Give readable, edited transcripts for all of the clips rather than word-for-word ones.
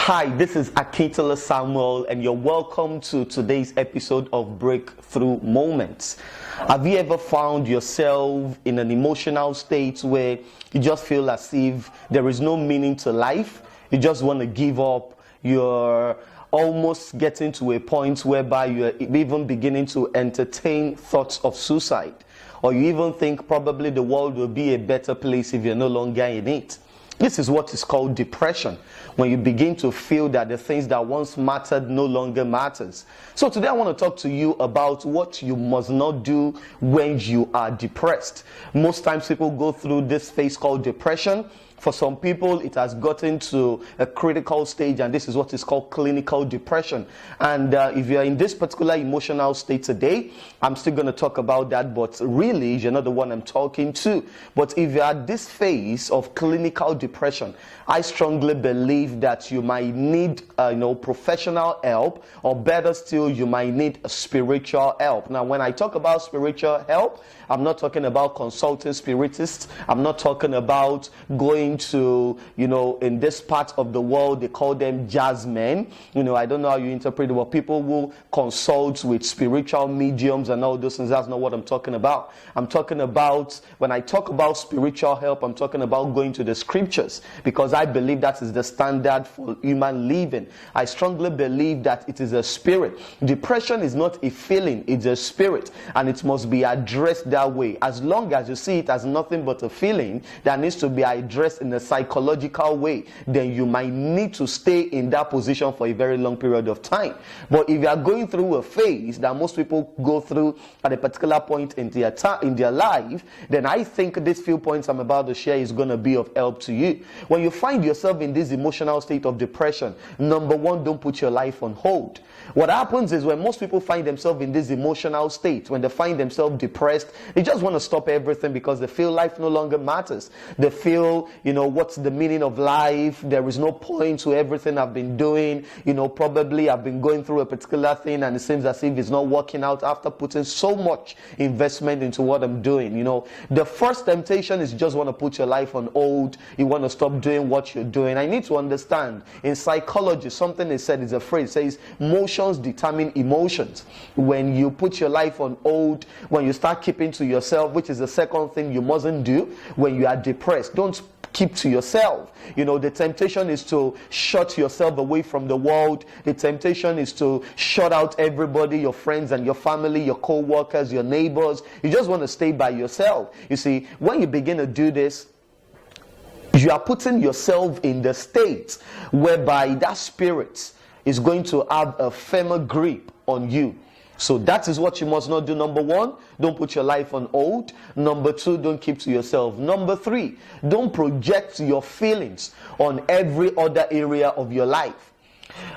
Hi, this is Akintola Samuel, and you're welcome to today's episode of Breakthrough Moments. Have you ever found yourself in an emotional state where you just feel as if there is no meaning to life? You just want to give up. You're almost getting to a point whereby you're even beginning to entertain thoughts of suicide. Or you even think probably the world will be a better place if you're no longer in it. This is what is called depression, when you begin to feel that the things that once mattered no longer matters. So today I want to talk to you about what you must not do when you are depressed. Most times people go through this phase called depression. For some people, it has gotten to a critical stage, and this is what is called clinical depression. And if you're in this particular emotional state today, I'm still going to talk about that, but really, you're not the one I'm talking to. But if you're at this phase of clinical depression, I strongly believe that you might need professional help, or better still, you might need spiritual help. Now, when I talk about spiritual help, I'm not talking about consulting spiritists. I'm not talking about going to, in this part of the world, they call them jazzmen. I don't know how you interpret it, but people will consult with spiritual mediums and all those things. That's not what I'm talking about. I'm talking about, when I talk about spiritual help, I'm talking about going to the scriptures, because I believe that is the standard for human living. I strongly believe that it is a spirit. Depression is not a feeling, it's a spirit, and it must be addressed that way. As long as you see it as nothing but a feeling that needs to be addressed in a psychological way, then you might need to stay in that position for a very long period of time. But if you are going through a phase that most people go through at a particular point in their life, then I think these few points I'm about to share is going to be of help to you. When you find yourself in this emotional state of depression, number one, don't put your life on hold. What happens is when most people find themselves in this emotional state, when they find themselves depressed, they just want to stop everything because they feel life no longer matters. They feel, what's the meaning of life? There is no point to everything I've been doing. Probably I've been going through a particular thing and it seems as if it's not working out after putting so much investment into what I'm doing. The first temptation is you just want to put your life on hold. You want to stop doing what you're doing. I need to understand, in psychology, something is said, is a phrase, says motions determine emotions. When you put your life on hold, when you start keeping to yourself, which is the second thing you mustn't do when you are depressed, don't keep to yourself. The temptation is to shut yourself away from the world. The temptation is to shut out everybody, your friends and your family, your co-workers, your neighbors. You just want to stay by yourself. You see, when you begin to do this, you are putting yourself in the state whereby that spirit is going to have a firmer grip on you. So that is what you must not do. Number one, don't put your life on hold. Number two, don't keep to yourself. Number three, don't project your feelings on every other area of your life.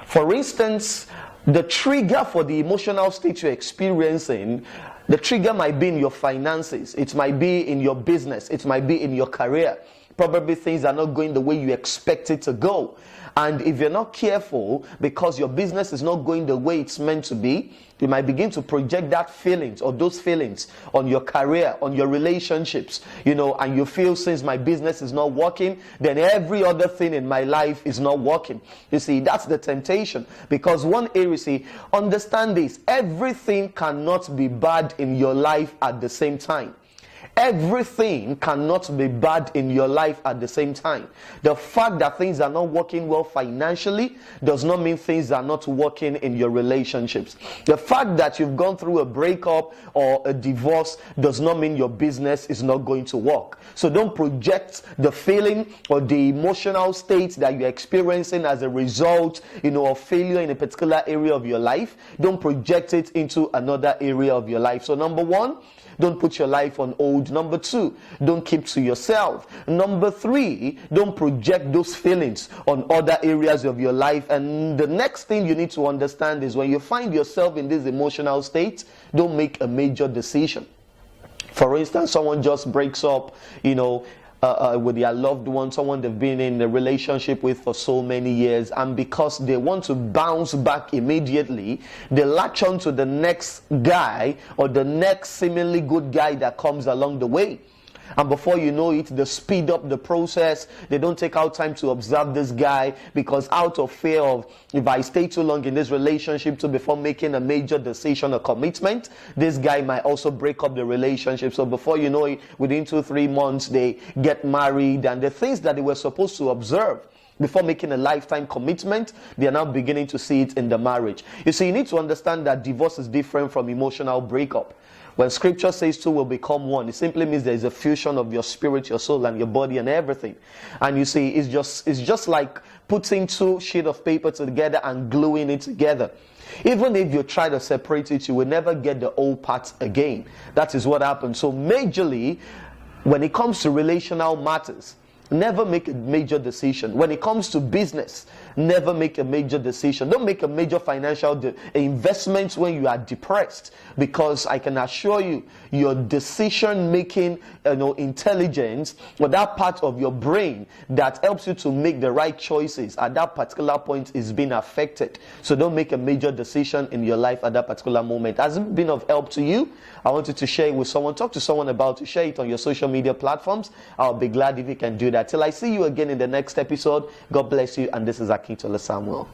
For instance, the trigger for the emotional state you're experiencing, the trigger might be in your finances. It might be in your business. It might be in your career. Probably things are not going the way you expect it to go. And if you're not careful, because your business is not going the way it's meant to be, you might begin to project that feelings or those feelings on your career, on your relationships, and you feel, since my business is not working, then every other thing in my life is not working. You see, that's the temptation. Because one area, understand this, everything cannot be bad in your life at the same time. Everything cannot be bad in your life at the same time. The fact that things are not working well financially does not mean things are not working in your relationships. The fact that you've gone through a breakup or a divorce does not mean your business is not going to work. So don't project the feeling or the emotional state that you're experiencing as a result, of failure in a particular area of your life. Don't project it into another area of your life. So number one, don't put your life on hold. Number two, don't keep to yourself. Number three, don't project those feelings on other areas of your life. And the next thing you need to understand is when you find yourself in this emotional state, don't make a major decision. For instance, someone just breaks up, with their loved one, someone they've been in a relationship with for so many years, and because they want to bounce back immediately, they latch on to the next guy or the next seemingly good guy that comes along the way. And before you know it, they speed up the process. They don't take out time to observe this guy, because out of fear of, if I stay too long in this relationship to before making a major decision or commitment, this guy might also break up the relationship. So before you know it, within 2-3 months, they get married, and the things that they were supposed to observe before making a lifetime commitment, they are now beginning to see it in the marriage. You see, you need to understand that divorce is different from emotional breakup. When scripture says two will become one, it simply means there is a fusion of your spirit, your soul, and your body and everything. And you see, it's just like putting two sheets of paper together and gluing it together. Even if you try to separate it, you will never get the old parts again. That is what happens. So majorly, when it comes to relational matters, never make a major decision. When it comes to business, never make a major decision. Don't make a major financial investment when you are depressed, because I can assure you, your decision making, intelligence, or that part of your brain that helps you to make the right choices at that particular point is being affected. So don't make a major decision in your life at that particular moment. Has it been of help to you? I want you to share it with someone. Talk to someone about it. Share it on your social media platforms. I'll be glad if you can do that. Till I see you again in the next episode, God bless you, and this is Akintola Samuel.